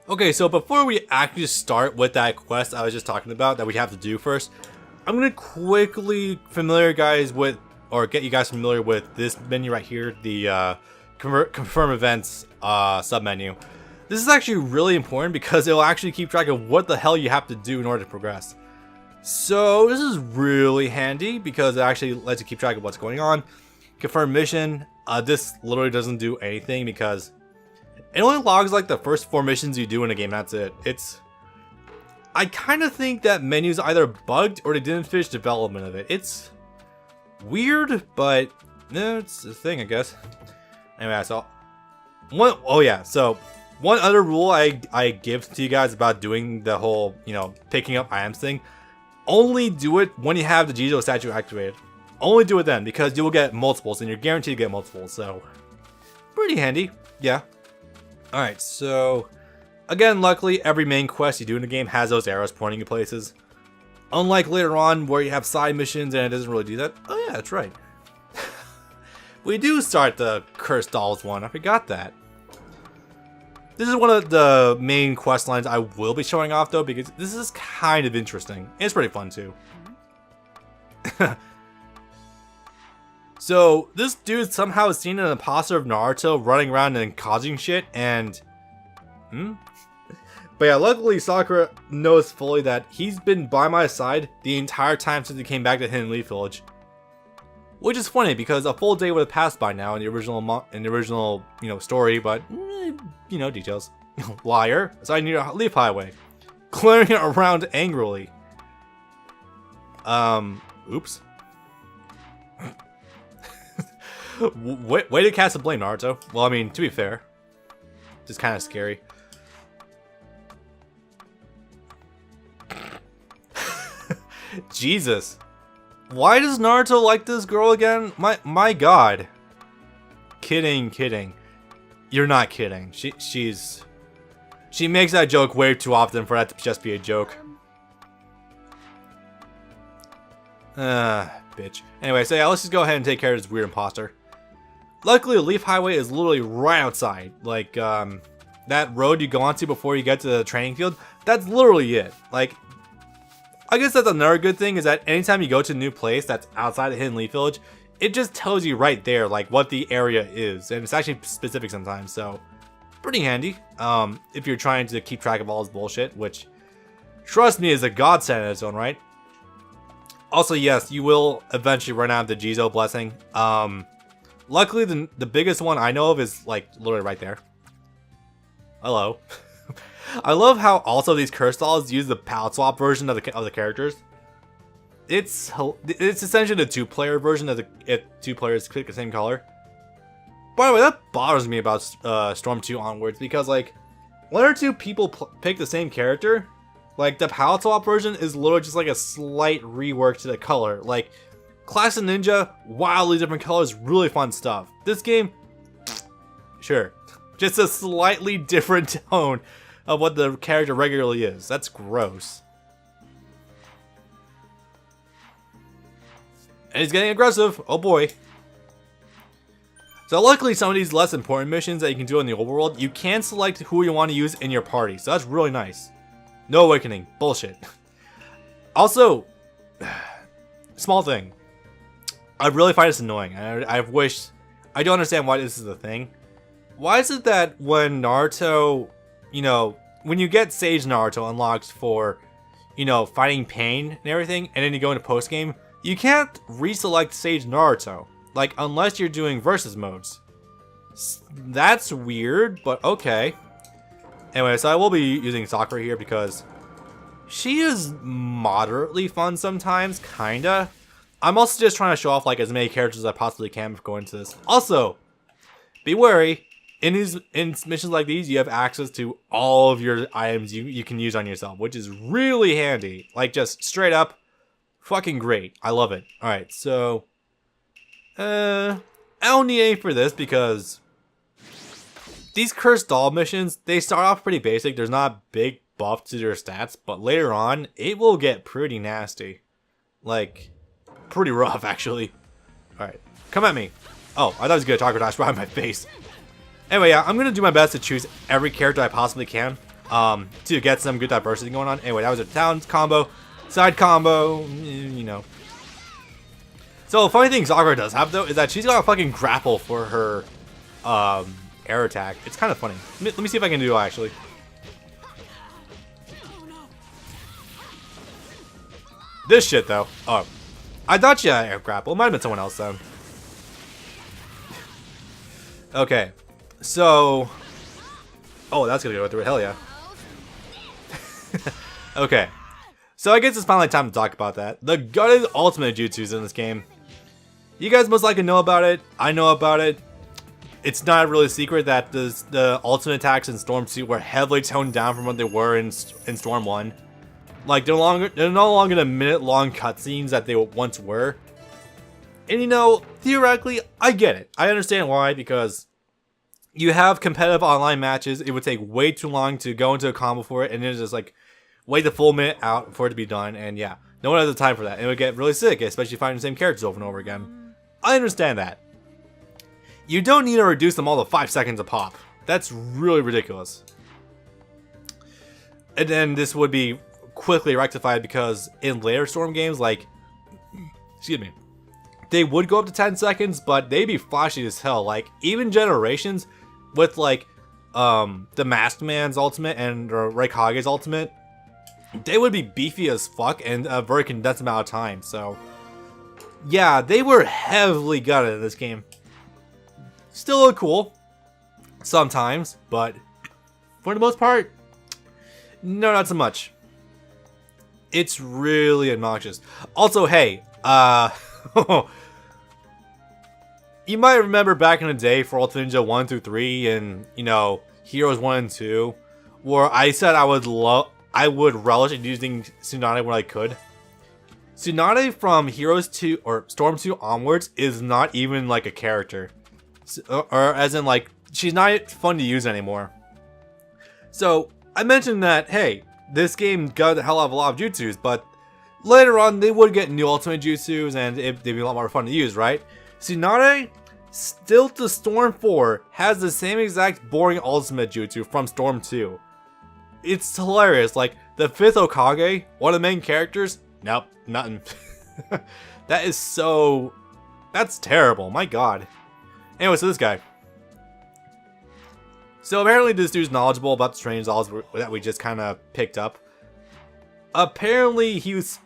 Okay, so before we actually start with that quest I was just talking about that we have to do first, I'm gonna quickly get you guys familiar with this menu right here, the confirm events submenu. This is actually really important because it'll actually keep track of what the hell you have to do in order to progress. So this is really handy because it actually lets you keep track of what's going on. Confirm mission. This literally doesn't do anything because it only logs like the first 4 missions you do in a game. That's it. I kind of think that menu's either bugged or they didn't finish development of it. It's weird, but it's a thing, I guess. Anyway, so one other rule I give to you guys about doing the whole, picking up items thing. Only do it when you have the Jizo statue activated. Only do it then, because you will get multiples, and you're guaranteed to get multiples, so pretty handy, yeah. Alright, so again, luckily every main quest you do in the game has those arrows pointing you places. Unlike later on where you have side missions and it doesn't really do that. Oh yeah, that's right. We do start the Cursed Dolls one, I forgot that. This is one of the main quest lines I will be showing off though, because this is kind of interesting. It's pretty fun too. So this dude somehow has seen an imposter of Naruto running around and causing shit, and but yeah, luckily Sakura knows fully that he's been by my side the entire time since he came back to Hidden Leaf Village. Which is funny because a full day would have passed by now in the original story, but details. Liar. So I need a leaf highway. Clearing it around angrily. Oops. Way to cast the blame, Naruto. Well, I mean, to be fair, just kind of scary. Jesus. Why does Naruto like this girl again? My god. Kidding. You're not kidding. She makes that joke way too often for that to just be a joke. Bitch. Anyway, so yeah, let's just go ahead and take care of this weird imposter. Luckily, the Leaf Highway is literally right outside. Like, that road you go onto before you get to the training field, that's literally it. Like, I guess that's another good thing is that anytime you go to a new place that's outside of Hidden Leaf Village, it just tells you right there, like, what the area is. And it's actually specific sometimes, so pretty handy. If you're trying to keep track of all this bullshit, which, trust me, is a godsend in its own right. Also, yes, you will eventually run out of the Jizo blessing. Luckily, the biggest one I know of is, like, literally right there. Hello. I love how also these curse dolls use the palette swap version of the characters. It's essentially the 2-player version of if 2 players pick the same color. By the way, that bothers me about Storm 2 onwards because, like, 1 or 2 people pick the same character. Like, the palette swap version is literally just like a slight rework to the color. Like, Classic Ninja, wildly different colors, really fun stuff. This game, sure. Just a slightly different tone of what the character regularly is. That's gross. And he's getting aggressive. Oh boy. So luckily some of these less important missions that you can do in the overworld, you can select who you want to use in your party. So that's really nice. No awakening. Bullshit. Also, small thing. I really find this annoying. I don't understand why this is a thing. Why is it that when Naruto, when you get Sage Naruto unlocked for, fighting pain and everything, and then you go into post game, you can't reselect Sage Naruto, like, unless you're doing versus modes. That's weird, but okay. Anyway, so I will be using Sakura here because she is moderately fun sometimes, kinda. I'm also just trying to show off, like, as many characters as I possibly can before going into this. Also, be wary. In missions like these, you have access to all of your items you can use on yourself, which is really handy. Like, just straight up, fucking great. I love it. Alright, so I don't need any for this because these Cursed Doll missions, they start off pretty basic. There's not a big buff to their stats, but later on, it will get pretty nasty. Like, pretty rough, actually. Alright, come at me. Oh, I thought it was gonna talk about right in my face. Anyway, yeah, I'm gonna do my best to choose every character I possibly can. to get some good diversity going on. Anyway, that was a down combo, side combo, you know. So, the funny thing Sakura does have, though, is that she's got a fucking grapple for her air attack. It's kind of funny. Let me see if I can do it, actually. This shit, though. Oh. I thought she had air grapple. It might have been someone else, though. Okay. So... Oh, that's gonna go through it. Hell yeah. Okay. So I guess it's finally time to talk about that. The gutted ultimate jutsus in this game. You guys most likely know about it. I know about it. It's not really a secret that the ultimate attacks in Storm 2 were heavily toned down from what they were in Storm 1. Like, they're no longer the minute-long cutscenes that they once were. And you know, theoretically, I get it. I understand why, because you have competitive online matches. It would take way too long to go into a combo for it, and then just like wait the full minute out for it to be done. And yeah, no one has the time for that. It would get really sick, especially finding the same characters over and over again. I understand that. You don't need to reduce them all to 5 seconds a pop. That's really ridiculous. And then this would be quickly rectified because in later Storm games, like, excuse me, they would go up to 10 seconds, but they'd be flashy as hell. Like, even Generations with, like, the Masked Man's ultimate and Raikage's ultimate, they would be beefy as fuck in a very condensed amount of time. So, yeah, they were heavily gutted in this game. Still look cool sometimes, but for the most part, no, not so much. It's really obnoxious. Also, hey, you might remember back in the day for Ultimate Ninja 1 through 3 and, you know, Heroes 1 and 2, where I said I would relish in using Tsunade when I could. Tsunade from Heroes 2 or Storm 2 onwards is not even like a character. Or as in, like, she's not fun to use anymore. So, I mentioned that, hey, this game got the hell out of a lot of jutsus, but later on they would get new ultimate jutsus and they'd be a lot more fun to use, right? Tsunade, still to Storm 4, has the same exact boring ultimate jutsu from Storm 2. It's hilarious. Like, the 5th Hokage, one of the main characters, nope, nothing. That is so... That's terrible, my god. Anyway, so this guy. So apparently this dude's knowledgeable about the strange dolls that we just kind of picked up. Apparently he was,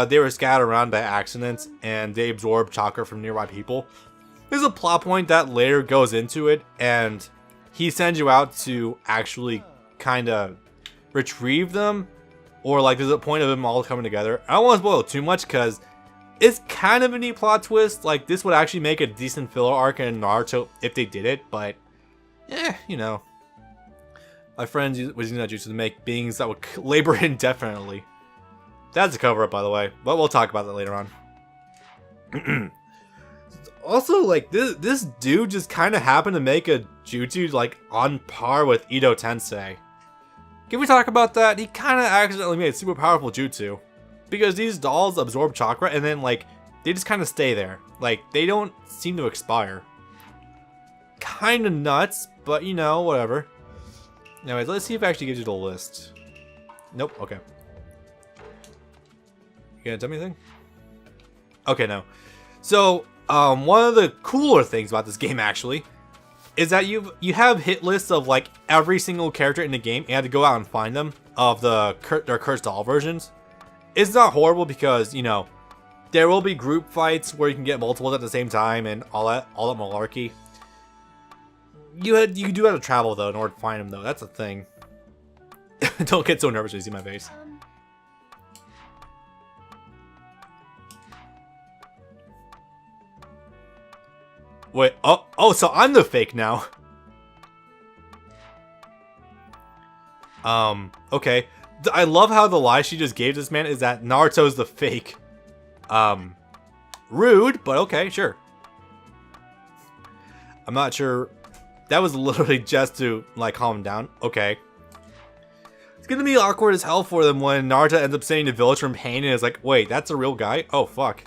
they were scattered around by accident and they absorbed chakra from nearby people. There's a plot point that later goes into it and he sends you out to actually kind of retrieve them. Or like there's a point of them all coming together. I don't want to spoil too much because it's kind of a neat plot twist. Like, this would actually make a decent filler arc in Naruto if they did it, but, you know. My friend was using that jutsu to make beings that would labor indefinitely. That's a cover-up, by the way, but we'll talk about that later on. Also, like, this dude just kind of happened to make a jutsu, like, on par with Ito Tensei. Can we talk about that? He kind of accidentally made a super powerful jutsu. Because these dolls absorb chakra and then, like, they just kind of stay there. Like, they don't seem to expire. Kind of nuts, but, you know, whatever. Anyways, let's see if it actually gives you the list. Nope, okay. You gonna tell me anything? Okay, no. So, one of the cooler things about this game, actually, is that you have hit lists of, like, every single character in the game. You have to go out and find them, of their cursed doll versions. It's not horrible because, you know, there will be group fights where you can get multiples at the same time and all that malarkey. You do have to travel, though, in order to find them, though. That's a thing. Don't get so nervous when you see my face. Wait, oh, so I'm the fake now. Okay. I love how the lie she just gave this man is that Naruto's the fake. Rude, but okay, sure. I'm not sure. That was literally just to, like, calm him down. Okay. It's gonna be awkward as hell for them when Naruto ends up saving the village from pain and is like, wait, that's a real guy? Oh, fuck.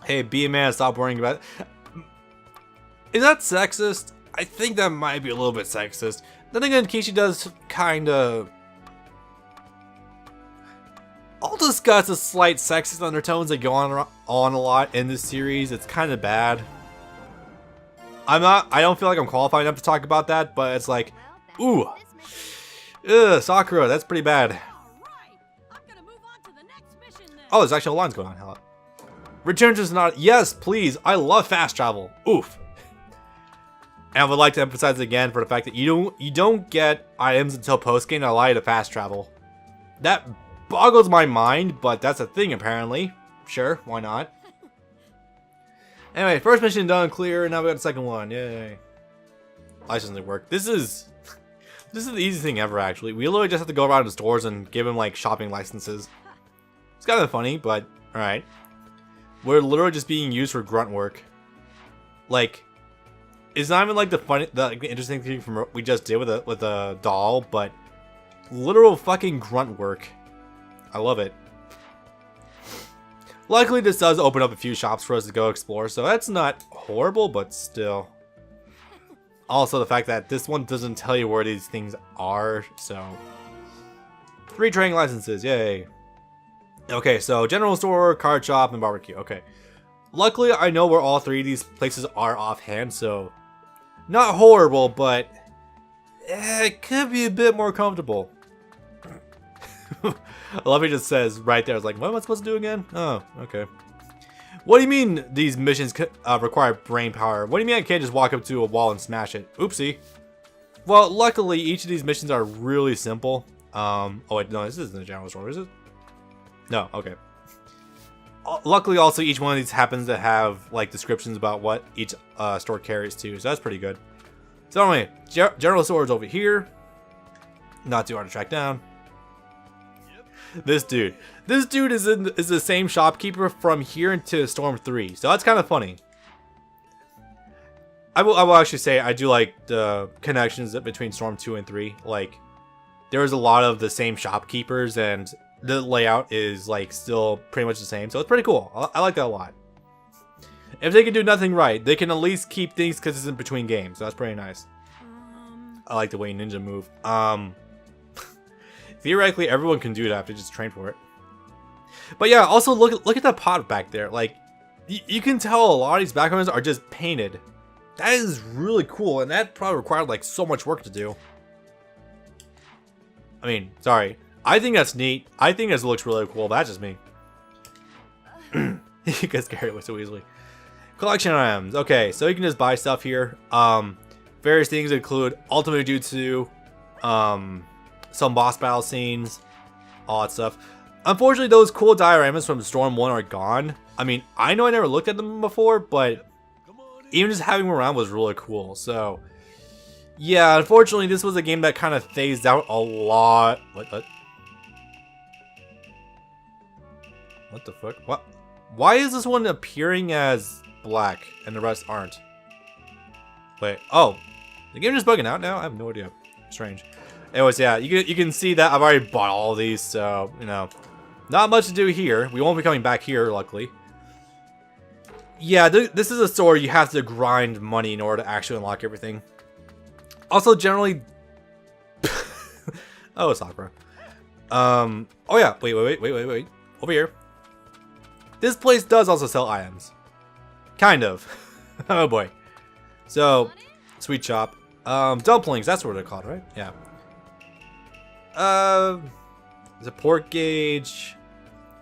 Hey, be a man, stop worrying about it. Is that sexist? I think that might be a little bit sexist. Then again, Kishi does kinda... I'll discuss the slight sexist undertones that go on a lot in this series. It's kinda bad. I don't feel like I'm qualified enough to talk about that, but it's like, ooh. Ugh, Sakura, that's pretty bad. Oh, there's actually lines going on. Hell. Return to Sonata. Yes, please. I love fast travel. Oof. And I would like to emphasize again for the fact that you don't get items until post game that allow you to fast travel. That boggles my mind, but that's a thing apparently. Sure, why not? Anyway, first mission done, clear. Now we got the second one. Yay! Licensing work. This is the easiest thing ever. Actually, we literally just have to go around the stores and give them like shopping licenses. It's kind of funny, but all right. We're literally just being used for grunt work. Like, it's not even like the interesting thing from what we just did with a doll, but literal fucking grunt work. I love it. Luckily, this does open up a few shops for us to go explore, so that's not horrible, but still. Also, the fact that this one doesn't tell you where these things are, so 3 trading licenses, yay. Okay, so general store, card shop, and barbecue. Okay. Luckily, I know where all 3 of these places are offhand, so not horrible, but it could be a bit more comfortable. I love it just says right there. It's like, what am I supposed to do again? Oh, okay. What do you mean these missions require brain power? What do you mean I can't just walk up to a wall and smash it? Oopsie. Well, luckily, each of these missions are really simple. Oh wait, no, this isn't the general store, is it? No, okay. Luckily, also, each one of these happens to have, like, descriptions about what each store carries, too. So that's pretty good. So anyway, general store is over here. Not too hard to track down. Yep. This dude is the same shopkeeper from here into Storm 3. So that's kind of funny. I will actually say I do like the connections between Storm 2 and 3. Like, there's a lot of the same shopkeepers, and the layout is like still pretty much the same, so it's pretty cool. I like that a lot. If they can do nothing right, they can at least keep things consistent between games, so that's pretty nice. I like the way ninja move. Theoretically, everyone can do that if they just train for it. But yeah, also look at that pot back there. Like, you can tell a lot of these backgrounds are just painted. That is really cool, and that probably required like so much work to do. I mean, sorry. I think that's neat. I think this looks really cool, but that's just me. You get scared away so easily. Collection items. Okay, so you can just buy stuff here. Various things include ultimate jutsu, some boss battle scenes, all that stuff. Unfortunately, those cool dioramas from Storm 1 are gone. I mean, I know I never looked at them before, but even just having them around was really cool. So, yeah, unfortunately, this was a game that kind of phased out a lot. What the fuck? What? Why is this one appearing as black and the rest aren't? Wait. Oh, the game is bugging out now. I have no idea. Strange. Anyways, yeah, you can see that I've already bought all of these, so you know, not much to do here. We won't be coming back here, luckily. Yeah, this is a store you have to grind money in order to actually unlock everything. Also, generally, oh, Sakura. Oh yeah. Wait. Over here. This place does also sell items. Kind of. Oh boy. So, sweet shop. Dumplings, that's what they're called, right? Yeah. Support gauge.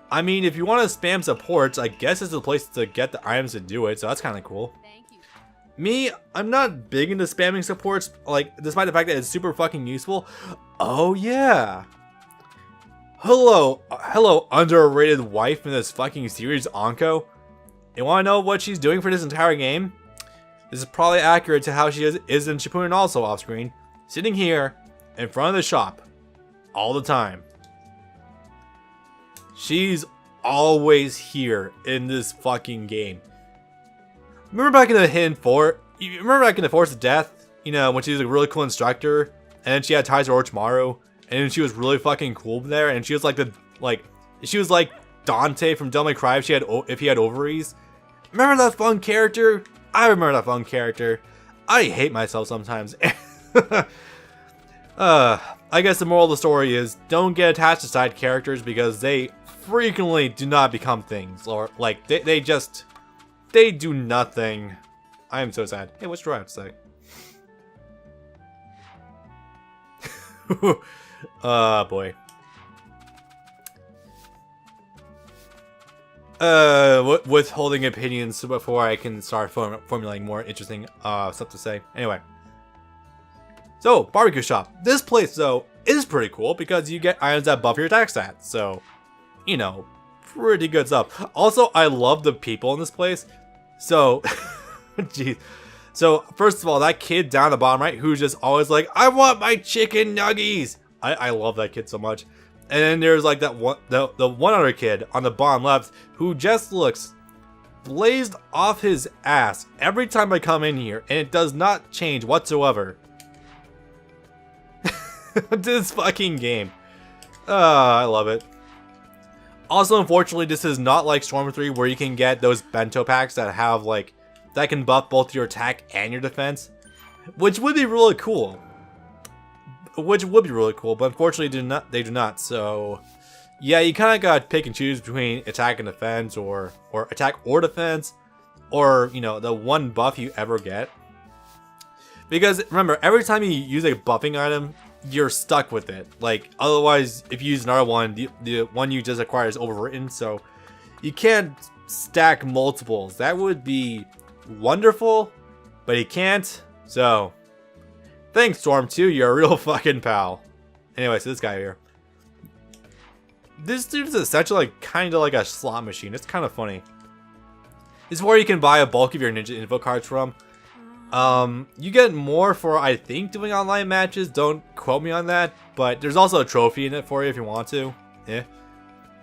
I mean, if you want to spam supports, I guess it's the place to get the items to do it, so that's kind of cool. Me, I'm not big into spamming supports, like, despite the fact that it's super fucking useful. Oh yeah. Hello, underrated wife in this fucking series, Anko. You wanna know what she's doing for this entire game? This is probably accurate to how she is in Shippuden also off screen. Sitting here, in front of the shop, all the time. She's always here in this fucking game. Remember back in the Hidden Fort? You remember back in the Forest of Death? You know, when she was a really cool instructor, and then she had ties to Orochimaru, and then she was really fucking cool there, and she was like she was like Dante from Devil May Cry if he had ovaries. Remember that fun character? I remember that fun character. I hate myself sometimes. I guess the moral of the story is don't get attached to side characters because they frequently do not become things. Or, like, they do nothing. I am so sad. Hey, what's Troy have to say? Boy. Withholding opinions before I can start formulating more interesting stuff to say. Anyway. So, barbecue shop. This place, though, is pretty cool because you get items that buff your attack stats. So, you know, pretty good stuff. Also, I love the people in this place. So, jeez. So, first of all, that kid down the bottom right who's just always like, I want my chicken nuggies. I love that kid so much. And then there's like that one, the one other kid on the bottom left who just looks blazed off his ass every time I come in here, and it does not change whatsoever. This fucking game. I love it. Also, unfortunately, this is not like Storm 3 where you can get those bento packs that have like, that can buff both your attack and your defense, which would be really cool. But unfortunately they do not. So yeah, you kind of gotta pick and choose between attack and defense, or attack or defense, or, you know, the one buff you ever get. Because remember, every time you use a buffing item, you're stuck with it. Like, otherwise, if you use another one, the one you just acquired is overwritten, so you can't stack multiples. That would be wonderful, but you can't. So, thanks, Storm 2. You're a real fucking pal. Anyway, so this guy here. This dude is essentially like, kind of like a slot machine. It's kind of funny. This is where you can buy a bulk of your ninja info cards from. You get more for, I think, doing online matches. Don't quote me on that, but there's also a trophy in it for you if you want to. Yeah.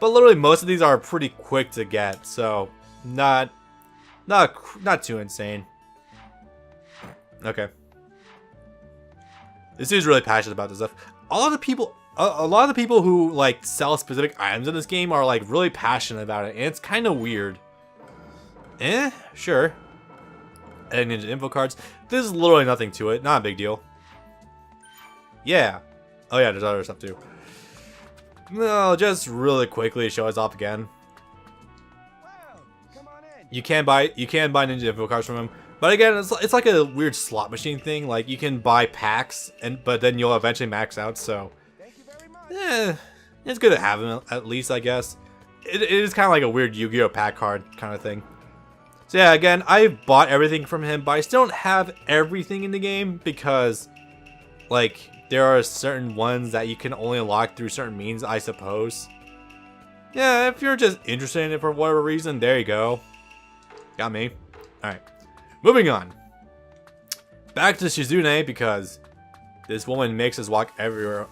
But literally most of these are pretty quick to get, so not too insane. Okay. This dude's really passionate about this stuff. A lot of the people who like sell specific items in this game are like really passionate about it, and it's kind of weird. Sure. And ninja info cards. There's literally nothing to it. Not a big deal. Yeah. Oh yeah, there's other stuff too. No, just really quickly show us off again. You can buy ninja info cards from him, but again, it's like a weird slot machine thing. Like, you can buy packs, but then you'll eventually max out. So, it's good to have them at least, I guess. It is kind of like a weird Yu-Gi-Oh pack card kind of thing. So yeah, again, I've bought everything from him, but I still don't have everything in the game because, like, there are certain ones that you can only unlock through certain means, I suppose. Yeah, if you're just interested in it for whatever reason, there you go. Got me. Alright. Moving on. Back to Shizune, because this woman makes us walk everywhere.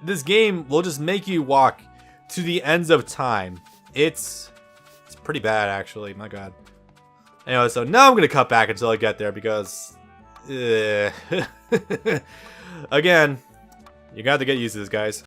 This game will just make you walk to the ends of time. It's pretty bad, actually. My god. Anyway, so now I'm going to cut back until I get there because... again, you're going to have to get used to this, guys.